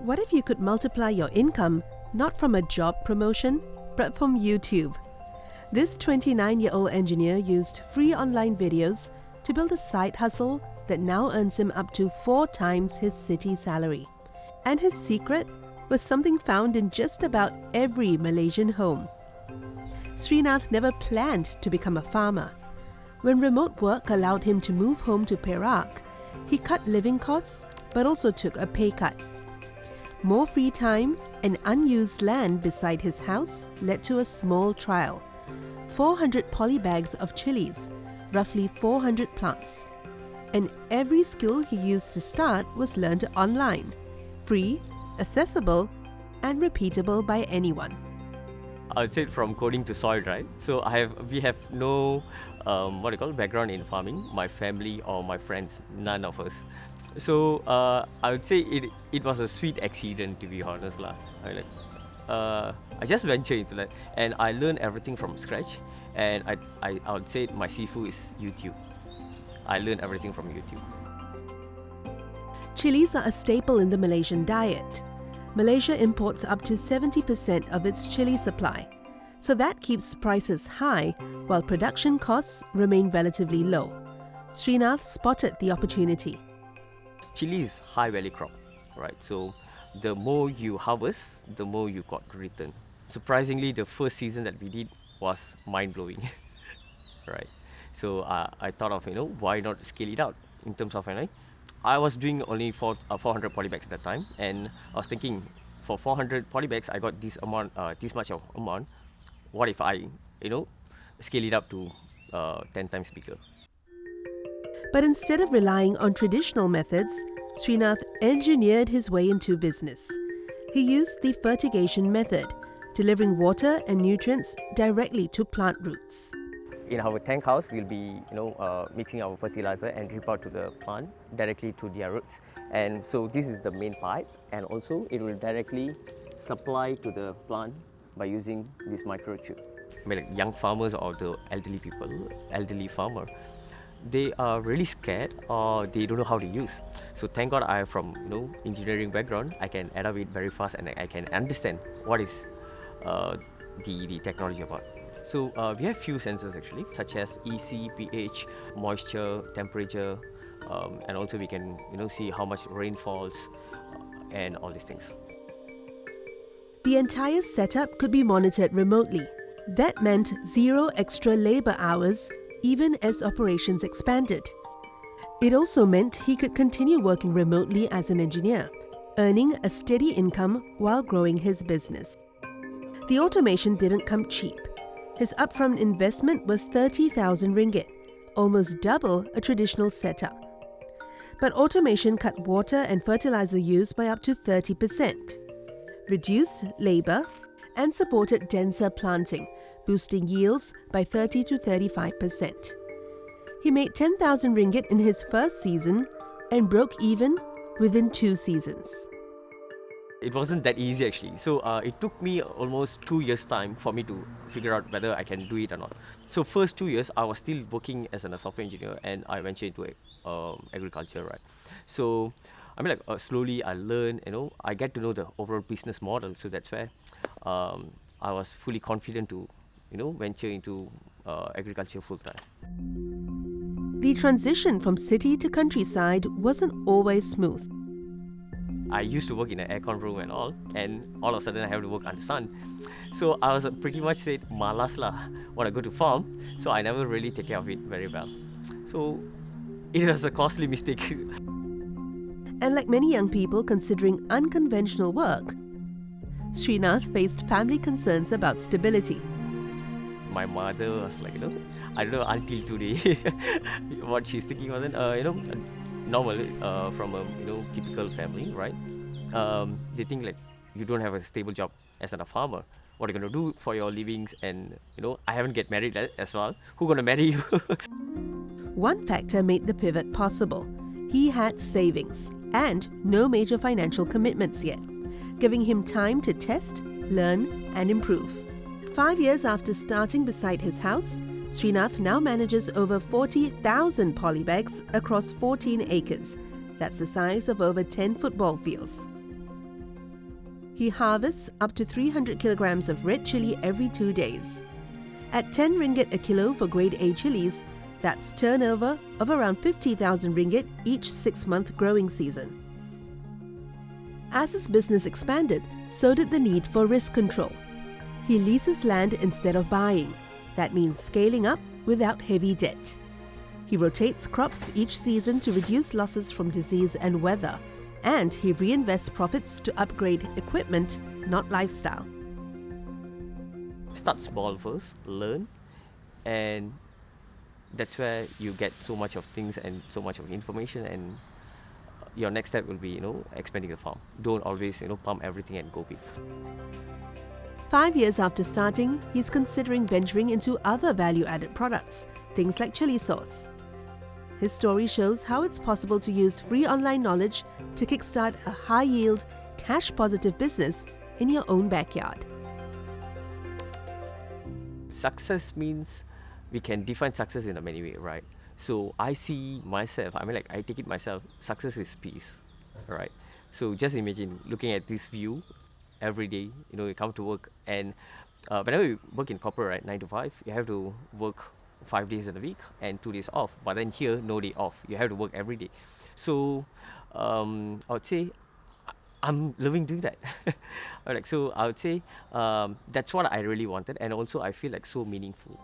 What if you could multiply your income not from a job promotion, but from YouTube? This 29-year-old engineer used free online videos to build a side hustle that now earns him up to 4 times his city salary. And his secret was something found in just about every Malaysian home. Srinath never planned to become a farmer. When remote work allowed him to move home to Perak, he cut living costs but also took a pay cut. More free time and unused land beside his house led to a small trial. 400 polybags of chilies, roughly 400 plants. And every skill he used to start was learned online, free, accessible, and repeatable by anyone. I'd say from coding to soil, right? So we have no background in farming. My family or my friends, none of us. So I would say it was a sweet accident, to be honest lah. I just ventured into that, and I learned everything from scratch. And I would say my seafood is YouTube. I learned everything from YouTube. Chilies are a staple in the Malaysian diet. Malaysia imports up to 70% of its chili supply, so that keeps prices high while production costs remain relatively low. Srinath spotted the opportunity. Chili is high value crop, right? So the more you harvest, the more you got return. Surprisingly, the first season that we did was mind-blowing, right? So I thought of, why not scale it out in terms of, I was doing only 400 polybags at that time, and I was thinking, for 400 polybags, I got this amount, this much of amount. What if I, scale it up to 10 times bigger? But instead of relying on traditional methods, Srinath engineered his way into business. He used the fertigation method, delivering water and nutrients directly to plant roots. In our tank house, we'll be mixing our fertilizer and drip out to the plant directly to their roots. And so this is the main pipe, and also it will directly supply to the plant by using this microchip. Young farmers or the elderly farmer, they are really scared or they don't know how to use. So thank God I am from engineering background. I can adapt it very fast and I can understand what is the technology about. So we have few sensors actually, such as EC, pH, moisture, temperature, and also we can see how much rain falls and all these things. The entire setup could be monitored remotely. That meant 0 extra labor hours even as operations expanded. It also meant he could continue working remotely as an engineer, earning a steady income while growing his business. The automation didn't come cheap. His upfront investment was 30,000 ringgit, almost double a traditional setup. But automation cut water and fertilizer use by up to 30%, reduced labor, and supported denser planting, boosting yields by 30 to 35%. He made 10,000 ringgit in his first season and broke even within 2 seasons. It wasn't that easy actually. So it took me almost 2 years' time for me to figure out whether I can do it or not. So first 2 years, I was still working as a software engineer, and I ventured into agriculture, right? So slowly I learn, I get to know the overall business model. So that's where I was fully confident to, venture into agriculture full time. The transition from city to countryside wasn't always smooth. I used to work in an aircon room and all of a sudden I have to work under sun. So I was pretty much said, malas lah, when I go to farm. So I never really take care of it very well. So it was a costly mistake. And like many young people considering unconventional work, Srinath faced family concerns about stability. My mother was like, I don't know until today what she's thinking was normal from a typical family, right? They think like you don't have a stable job as a farmer. What are you going to do for your livings? And I haven't get married as well. Who's going to marry you? One factor made the pivot possible. He had savings and no major financial commitments yet, giving him time to test, learn, and improve. 5 years after starting beside his house, Srinath now manages over 40,000 polybags across 14 acres. That's the size of over 10 football fields. He harvests up to 300 kilograms of red chili every 2 days. At 10 ringgit a kilo for grade A chilies, that's turnover of around 50,000 ringgit each 6-month growing season. As his business expanded, so did the need for risk control. He leases land instead of buying. That means scaling up without heavy debt. He rotates crops each season to reduce losses from disease and weather, and he reinvests profits to upgrade equipment, not lifestyle. Start small first, learn, and that's where you get so much of things and so much of information, and your next step will be, expanding the farm. Don't always, pump everything and go big. 5 years after starting, he's considering venturing into other value-added products, things like chili sauce. His story shows how it's possible to use free online knowledge to kickstart a high-yield, cash-positive business in your own backyard. Success means we can define success in a many ways, right? So I see myself, I take it myself, success is peace, right? So just imagine looking at this view every day, you come to work, and whenever you work in corporate, right, 9 to 5, you have to work 5 days in a week and 2 days off. But then here, no day off. You have to work every day. So I would say I'm loving doing that. So I would say that's what I really wanted, and also I feel like so meaningful.